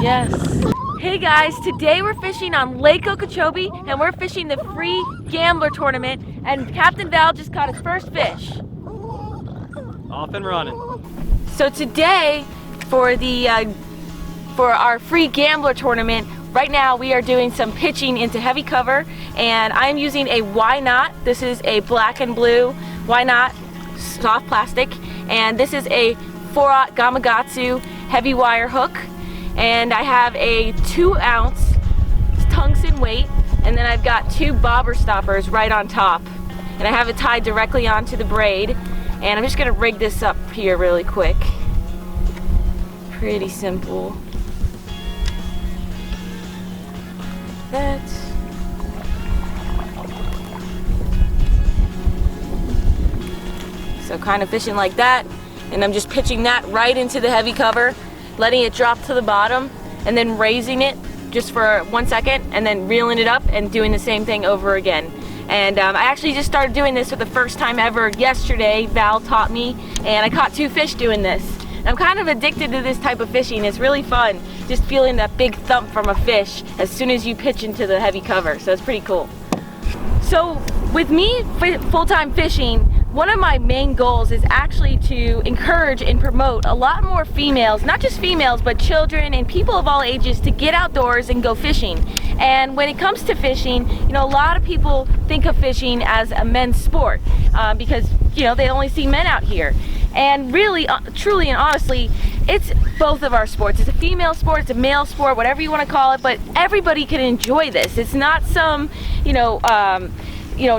Yes. Hey guys, today we're fishing on Lake Okeechobee and we're fishing the free gambler tournament, and Captain Val just caught his first fish. Off and running. So today for our free gambler tournament, right now we are doing some pitching into heavy cover, and I'm using a Why Not. This is a black and blue Why Not soft plastic, and this is a 4/0 Gamakatsu heavy wire hook, and I have a 2-ounce tungsten weight, and then I've got 2 bobber stoppers right on top, and I have it tied directly onto the braid, and I'm just gonna rig this up here really quick. Pretty simple. So kind of fishing like that, and I'm just pitching that right into the heavy cover, letting it drop to the bottom, and then raising it just for 1 second, and then reeling it up and doing the same thing over again. And I actually just started doing this for the first time ever yesterday. Val taught me, and I caught 2 fish doing this. I'm kind of addicted to this type of fishing. It's really fun, just feeling that big thump from a fish as soon as you pitch into the heavy cover, so it's pretty cool. So with me full-time fishing, one of my main goals is actually to encourage and promote a lot more females, not just females, but children and people of all ages, to get outdoors and go fishing. And when it comes to fishing, you know, a lot of people think of fishing as a men's sport because, you know, they only see men out here. And really, truly and honestly, it's both of our sports. It's a female sport, it's a male sport, whatever you want to call it, but everybody can enjoy this. It's not some,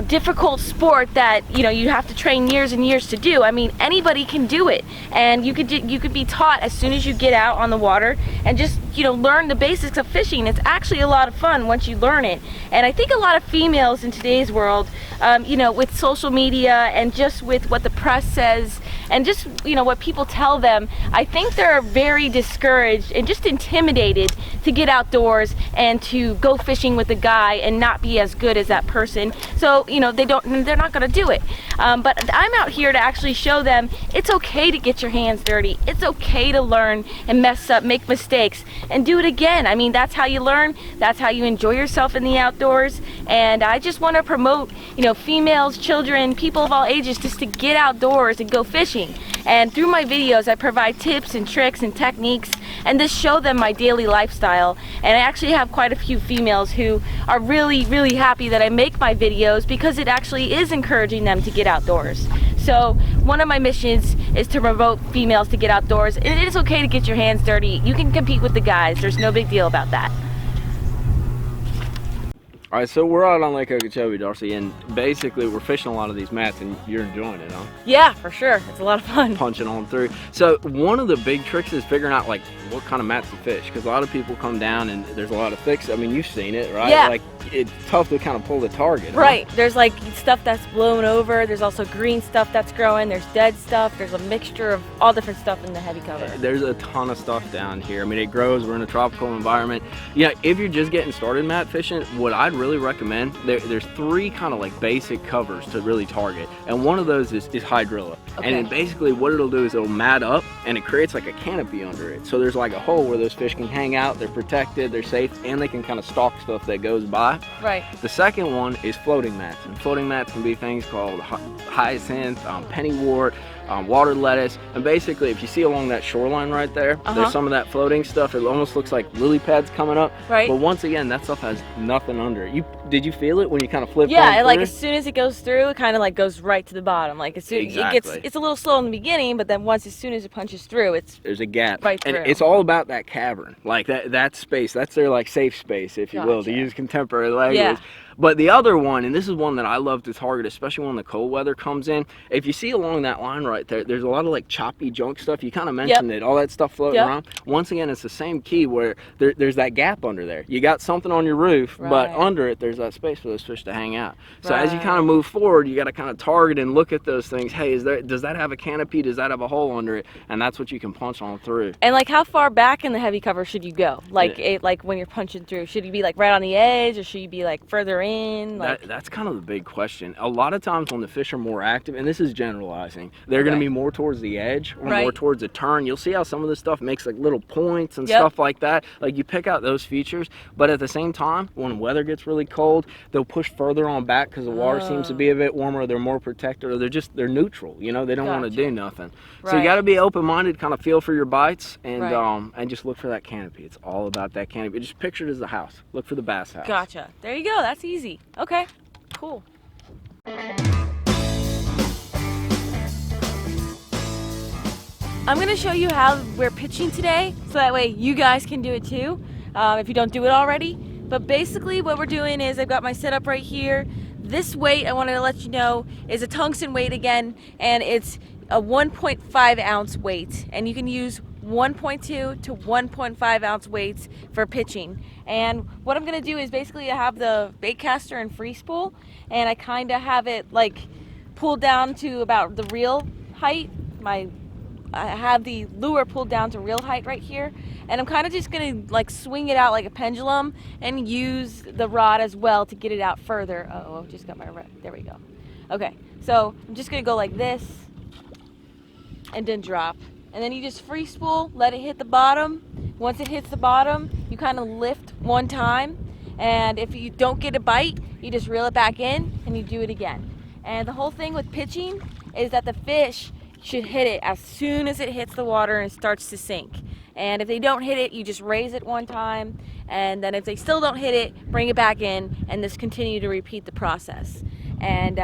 difficult sport that, you have to train years and years to do. I mean, anybody can do it, and you could be taught as soon as you get out on the water and just, learn the basics of fishing. It's actually a lot of fun once you learn it. And I think a lot of females in today's world, with social media and just with what the press says and just, what people tell them, I think they're very discouraged and just intimidated to get outdoors and to go fishing with a guy and not be as good as that person. So, they're not gonna do it. But I'm out here to actually show them it's okay to get your hands dirty. It's okay to learn and mess up, make mistakes, and do it again. I mean, that's how you learn. That's how you enjoy yourself in the outdoors. And I just want to promote, females, children, people of all ages, just to get outdoors and go fishing. And through my videos, I provide tips and tricks and techniques, and just show them my daily lifestyle. And I actually have quite a few females who are really, really happy that I make my videos, because it actually is encouraging them to get outdoors. So one of my missions is to promote females to get outdoors. And it is okay to get your hands dirty. You can compete with the guys. There's no big deal about that. All right, so we're out on Lake Okeechobee, Darcy, and basically we're fishing a lot of these mats, and you're enjoying it, huh? Yeah, for sure. It's a lot of fun. Punching on through. So one of the big tricks is figuring out like what kind of mats to fish, because a lot of people come down and there's a lot of fixes. I mean, you've seen it, right? Yeah. Like, it's tough to kind of pull the target. Right. Huh? There's like stuff that's blown over. There's also green stuff that's growing. There's dead stuff. There's a mixture of all different stuff in the heavy cover. There's a ton of stuff down here. I mean, it grows. We're in a tropical environment. Yeah, if you're just getting started mat fishing, what I'd really recommend, there's 3 kind of like basic covers to really target, and one of those is hydrilla. Okay. And basically what it'll do is it'll mat up, and it creates like a canopy under it. So there's like a hole where those fish can hang out. They're protected, they're safe, and they can kind of stalk stuff that goes by. Right. The second one is floating mats, and floating mats can be things called hyacinth, pennywort, water lettuce, and basically if you see along that shoreline right there, there's some of that floating stuff. It almost looks like lily pads coming up. Right. But once again, that stuff has nothing under it. Did you feel it when you kind of flipped? Yeah, like as soon as it goes through, it kind of like goes right to the bottom. Like as soon it's a little slow in the beginning, but then as soon as it punches through, there's a gap right through. And it's all about that cavern, like that space. That's their like safe space, if you will, to use contemporary language. Yeah. But the other one, and this is one that I love to target, especially when the cold weather comes in, if you see along that line right there, there's a lot of like choppy junk stuff. You kind of mentioned it, all that stuff floating around. Once again, it's the same key where there's that gap under there. You got something on your roof, but under it, there's that space for those fish to hang out. So as you kind of move forward, you got to kind of target and look at those things. Hey, does that have a canopy? Does that have a hole under it? And that's what you can punch on through. And like, how far back in the heavy cover should you go? Like, like when you're punching through, should you be like right on the edge, or should you be like further in? Like, that's kind of the big question. A lot of times when the fish are more active, and this is generalizing, they're going to be more towards the edge or more towards the turn. You'll see how some of this stuff makes like little points and stuff like that. Like you pick out those features, but at the same time, when weather gets really cold, they'll push further on back because the water seems to be a bit warmer. They're more protected, or they're neutral. You know, they don't want to do nothing. So you got to be open-minded, kind of feel for your bites, and just look for that canopy. It's all about that canopy. Just picture it as the house. Look for the bass house. Gotcha. There you go. That's easy. Okay. Cool. I'm going to show you how we're pitching today, so that way you guys can do it too, if you don't do it already. But basically what we're doing is I've got my setup right here. This weight, I wanted to let you know, is a tungsten weight again, and it's a 1.5 ounce weight, and you can use 1.2 to 1.5 ounce weights for pitching. And what I'm gonna do is basically I have the bait caster in free spool, and I kind of have it like pulled down to about the reel height. I have the lure pulled down to reel height right here, and I'm kind of just gonna like swing it out like a pendulum and use the rod as well to get it out further. Oh, just got my rod. There we go. Okay, so I'm just gonna go like this and then drop, and then you just free spool, let it hit the bottom. Once it hits the bottom, you kind of lift one time, and if you don't get a bite, you just reel it back in and you do it again. And the whole thing with pitching is that the fish should hit it as soon as it hits the water and starts to sink. And if they don't hit it, you just raise it one time, and then if they still don't hit it, bring it back in, and just continue to repeat the process. And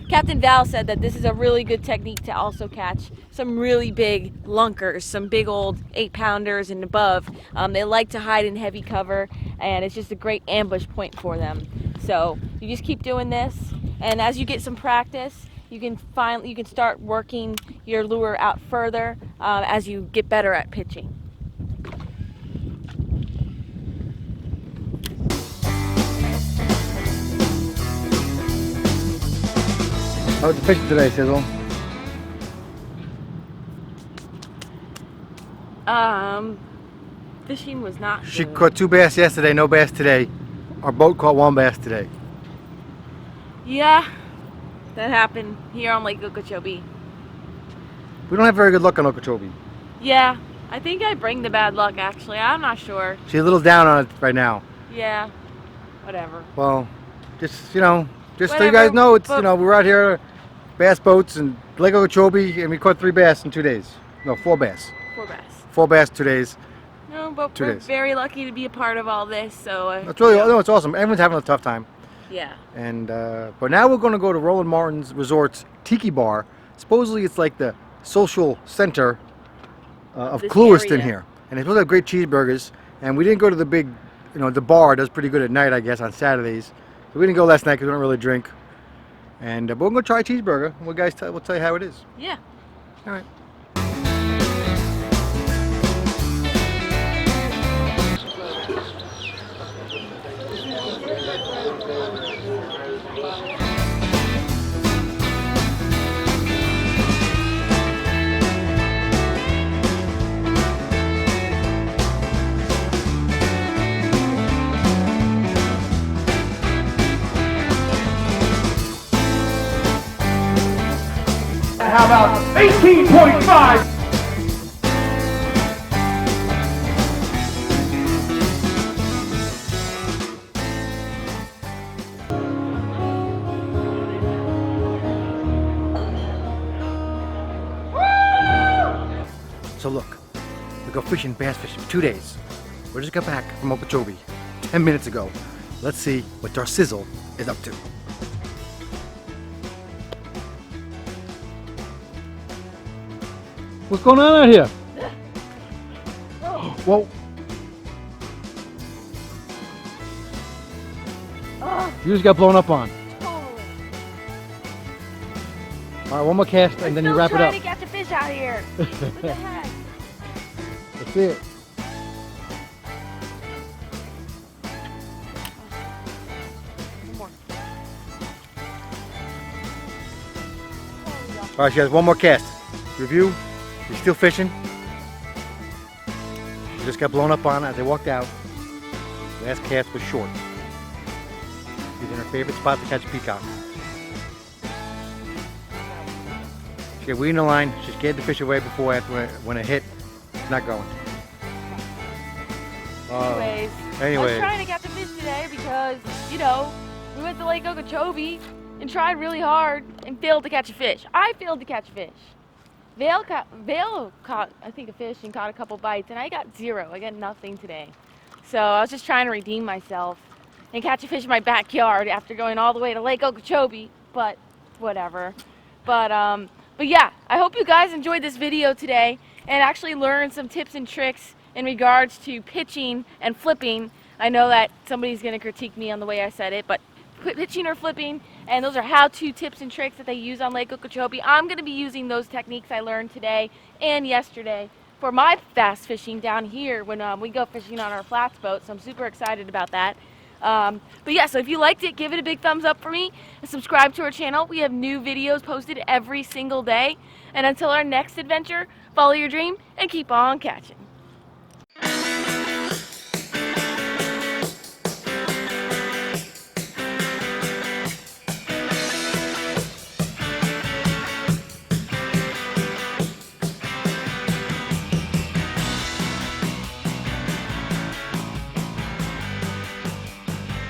Captain Val said that this is a really good technique to also catch some really big lunkers, some big old 8-pounders and above. They like to hide in heavy cover, and it's just a great ambush point for them. So you just keep doing this, and as you get some practice, you can start working your lure out further as you get better at pitching. How's the fishing today, Sizzle? Fishing was not She good. caught 2 bass yesterday, no bass today. Our boat caught 1 bass today. Yeah, that happened here on Lake Okeechobee. We don't have very good luck on Okeechobee. Yeah, I think I bring the bad luck actually. I'm not sure. She's a little down on it right now. Yeah, whatever. Well, just so you guys know, it's we're out here, bass boats and Lake Okeechobee, and we caught 3 bass in 2 days. No, 4 bass. 4 bass. 4 bass 2 days. No, but 2 we're days. very lucky to be a part of all this. So It's really, it's awesome. Everyone's having a tough time. yeah. And but now we're going to go to Roland Martin's Resort's Tiki Bar. Supposedly it's like the social center of this Clewiston area. here, and they supposed to have great cheeseburgers. And we didn't go to the big, the bar does pretty good at night, I guess, on Saturdays. So we didn't go last night because we don't really drink. And but we're going to try a cheeseburger. We'll tell you how it is. Yeah. All right. How about 18.5? So look, we go fishing, bass fishing for 2 days. We just got back from Okeechobee 10 minutes ago. Let's see what Darcizzle is up to. What's going on out here? Whoa. You just got blown up on. Totally. All right, one more cast and then you wrap it up. Trying to catch a fish out here. What the heck? That's it. One more. All right, she has one more cast. Review. You're still fishing. You just got blown up on as they walked out. Last cast was short. She's in her favorite spot to catch peacock. She got weed in the line. She scared the fish away before when it hit. It's not going. I was trying to catch a fish today because, you know, we went to Lake Okeechobee and tried really hard and failed to catch a fish. I failed to catch a fish. Vale caught, I think, a fish and caught a couple bites, and I got 0. I got nothing today. So I was just trying to redeem myself and catch a fish in my backyard after going all the way to Lake Okeechobee, but whatever. But yeah, I hope you guys enjoyed this video today and actually learned some tips and tricks in regards to pitching and flipping. I know that somebody's going to critique me on the way I said it, but pitching or flipping, and those are how-to tips and tricks that they use on Lake Okeechobee. I'm going to be using those techniques I learned today and yesterday for my bass fishing down here when we go fishing on our flats boat, so I'm super excited about that. But yeah, so if you liked it, give it a big thumbs up for me and subscribe to our channel. We have new videos posted every single day. And until our next adventure, follow your dream and keep on catching.